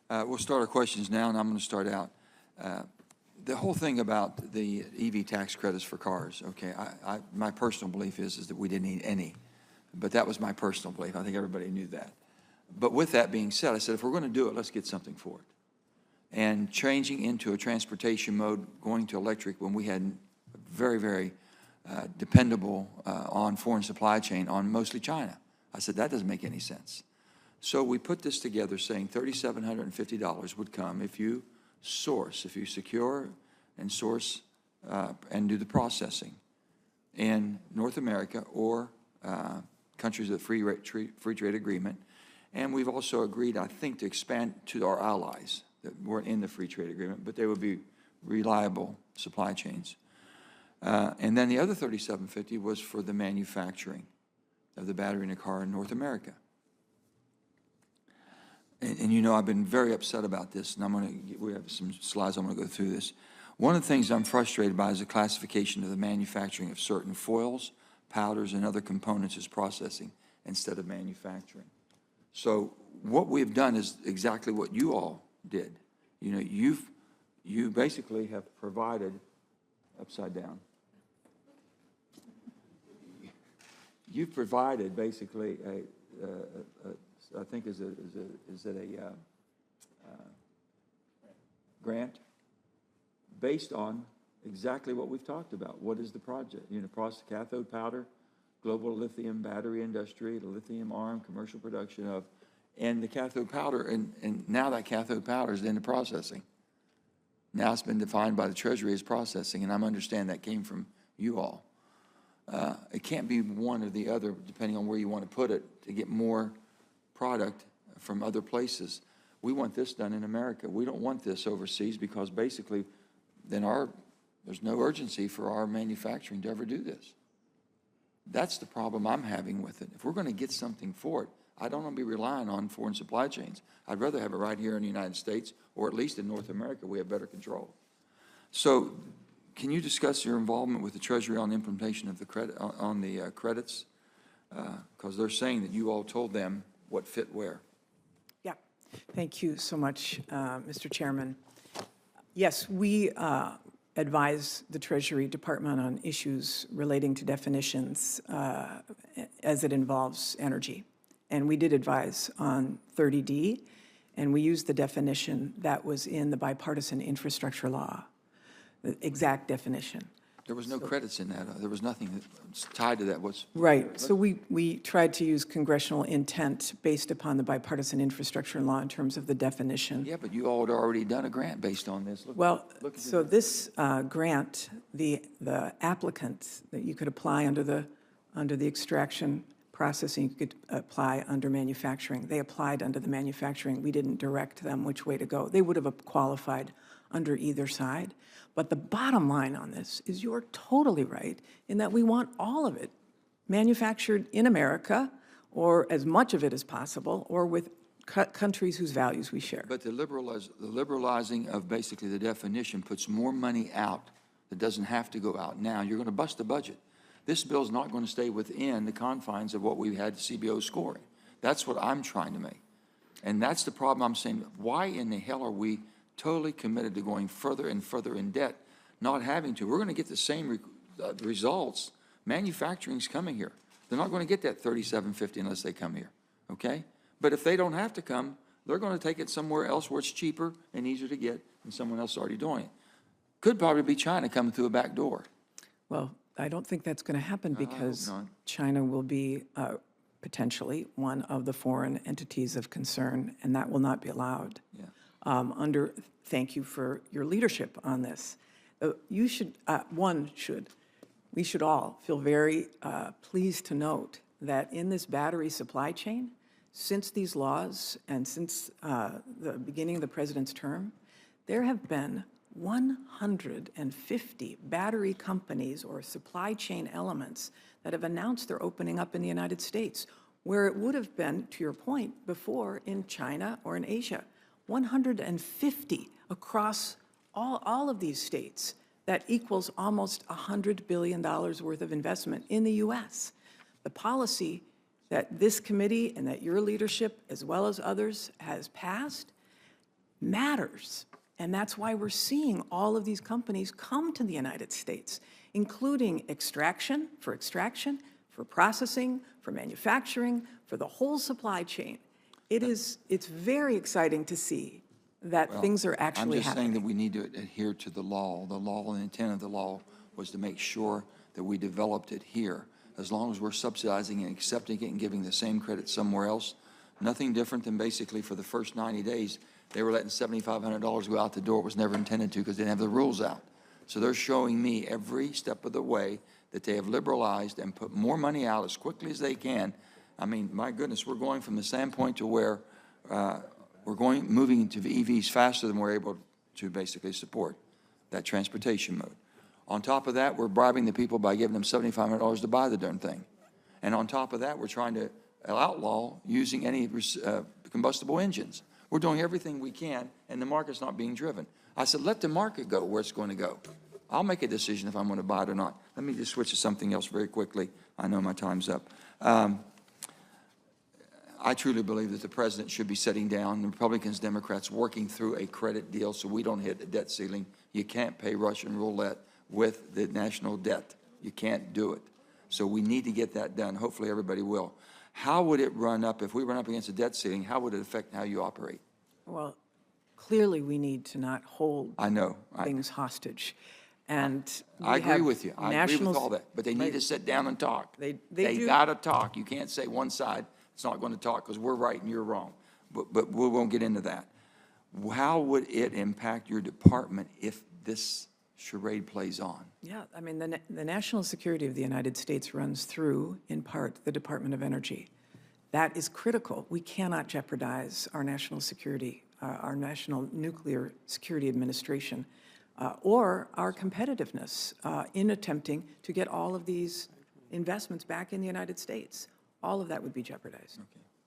We'll start our questions now, and I'm going to start out. The whole thing about the EV tax credits for cars, okay, my personal belief is that we didn't need any, but that was my personal belief. I think everybody knew that. But with that being said, I said, if we're going to do it, let's get something for it. And changing into a transportation mode, going to electric when we had very, very dependable on foreign supply chain on mostly China. I said, that doesn't make any sense. So we put this together saying $3,750 would come if you source, if you secure and source and do the processing in North America or countries with free trade agreement. And we've also agreed, I think, to expand to our allies that weren't in the free trade agreement, but they would be reliable supply chains. And then the other $3,750 was for the manufacturing of the battery in a car in North America. And you know, I've been very upset about this, and we have some slides, I'm going to go through this. One of the things I'm frustrated by is the classification of the manufacturing of certain foils, powders, and other components as processing instead of manufacturing. So what we've done is exactly what you all did. You know, you basically have provided, upside down, you've provided basically I think is it a grant based on exactly what we've talked about. What is the project? You know, cathode powder, global lithium battery industry, the lithium arm, commercial production of, and the cathode powder, and now that cathode powder is into processing. Now it's been defined by the Treasury as processing, and I understand that came from you all. It can't be one or the other, depending on where you want to put it, to get more product from other places. We want this done in America. We don't want this overseas because basically then there's no urgency for our manufacturing to ever do this. That's the problem I'm having with it. If we're going to get something for it, I don't want to be relying on foreign supply chains. I'd rather have it right here in the United States, or at least in North America, we have better control. So can you discuss your involvement with the Treasury on the implementation of the credits? Because they're saying that you all told them what fit where. Yeah, thank you so much, Mr. Chairman. Yes, we advise the Treasury Department on issues relating to definitions as it involves energy. And we did advise on 30D, and we used the definition that was in the bipartisan infrastructure law, the exact definition. There was no credits in that. There was nothing that's tied to that. Right. So we tried to use congressional intent based upon the bipartisan infrastructure law in terms of the definition. Yeah, but you all had already done a grant based on this. Look, so this grant, the applicant that you could apply under the extraction processing, you could apply under manufacturing. They applied under the manufacturing. We didn't direct them which way to go. They would have qualified under either side. But the bottom line on this is you're totally right in that we want all of it manufactured in America, or as much of it as possible, or with countries whose values we share. But the liberalizing of basically the definition puts more money out that doesn't have to go out now. You're going to bust the budget. This bill is not going to stay within the confines of what we had CBO scoring. That's what I'm trying to make. And that's the problem I'm saying. Why in the hell are we totally committed to going further and further in debt, not having to? We're going to get the same results. Manufacturing's coming here. They're not going to get that $3,750 unless they come here, okay? But if they don't have to come, they're going to take it somewhere else where it's cheaper and easier to get, and someone else is already doing it. Could probably be China coming through a back door. Well, I don't think that's going to happen because China will be potentially one of the foreign entities of concern, and that will not be allowed. Yeah. Thank you for your leadership on this. We should all feel very pleased to note that in this battery supply chain, since these laws and since the beginning of the president's term, there have been 150 battery companies or supply chain elements that have announced they're opening up in the United States, where it would have been, to your point, before in China or in Asia. 150 across all of these states. That equals almost $100 billion worth of investment in the U.S. The policy that this committee and that your leadership, as well as others, has passed matters. And that's why we're seeing all of these companies come to the United States, including extraction, for processing, for manufacturing, for the whole supply chain. It's very exciting to see that things are actually I'm just saying happening. that we need to adhere to the law. The law and the intent of the law was to make sure that we developed it here. As long as we're subsidizing and accepting it and giving the same credit somewhere else, nothing different than basically for the first 90 days, they were letting $7,500 go out the door. It was never intended to because they didn't have the rules out. So they're showing me every step of the way that they have liberalized and put more money out as quickly as they can. I mean, my goodness, we're going from the standpoint to where moving into EVs faster than we're able to basically support that transportation mode. On top of that, we're bribing the people by giving them $7,500 to buy the darn thing. And on top of that, we're trying to outlaw using any combustible engines. We're doing everything we can, and the market's not being driven. I said, let the market go where it's going to go. I'll make a decision if I'm going to buy it or not. Let me just switch to something else very quickly. I know my time's up. I truly believe that the president should be sitting down, the Republicans, Democrats, working through a credit deal so we don't hit the debt ceiling. You can't pay Russian roulette with the national debt. You can't do it. So we need to get that done. Hopefully everybody will. How would it run up, if we run up against a debt ceiling, how would it affect how you operate? Well, clearly we need to not hold things hostage. And I agree with you. I agree with all that. But they need to sit down and talk. They got to talk. You can't say one side it's not going to talk because we're right and you're wrong. But we won't get into that. How would it impact your department if this charade plays on? Yeah, I mean, the national security of the United States runs through, in part, the Department of Energy. That is critical. We cannot jeopardize our national security, our National Nuclear Security Administration, or our competitiveness in attempting to get all of these investments back in the United States. All of that would be jeopardized. Okay.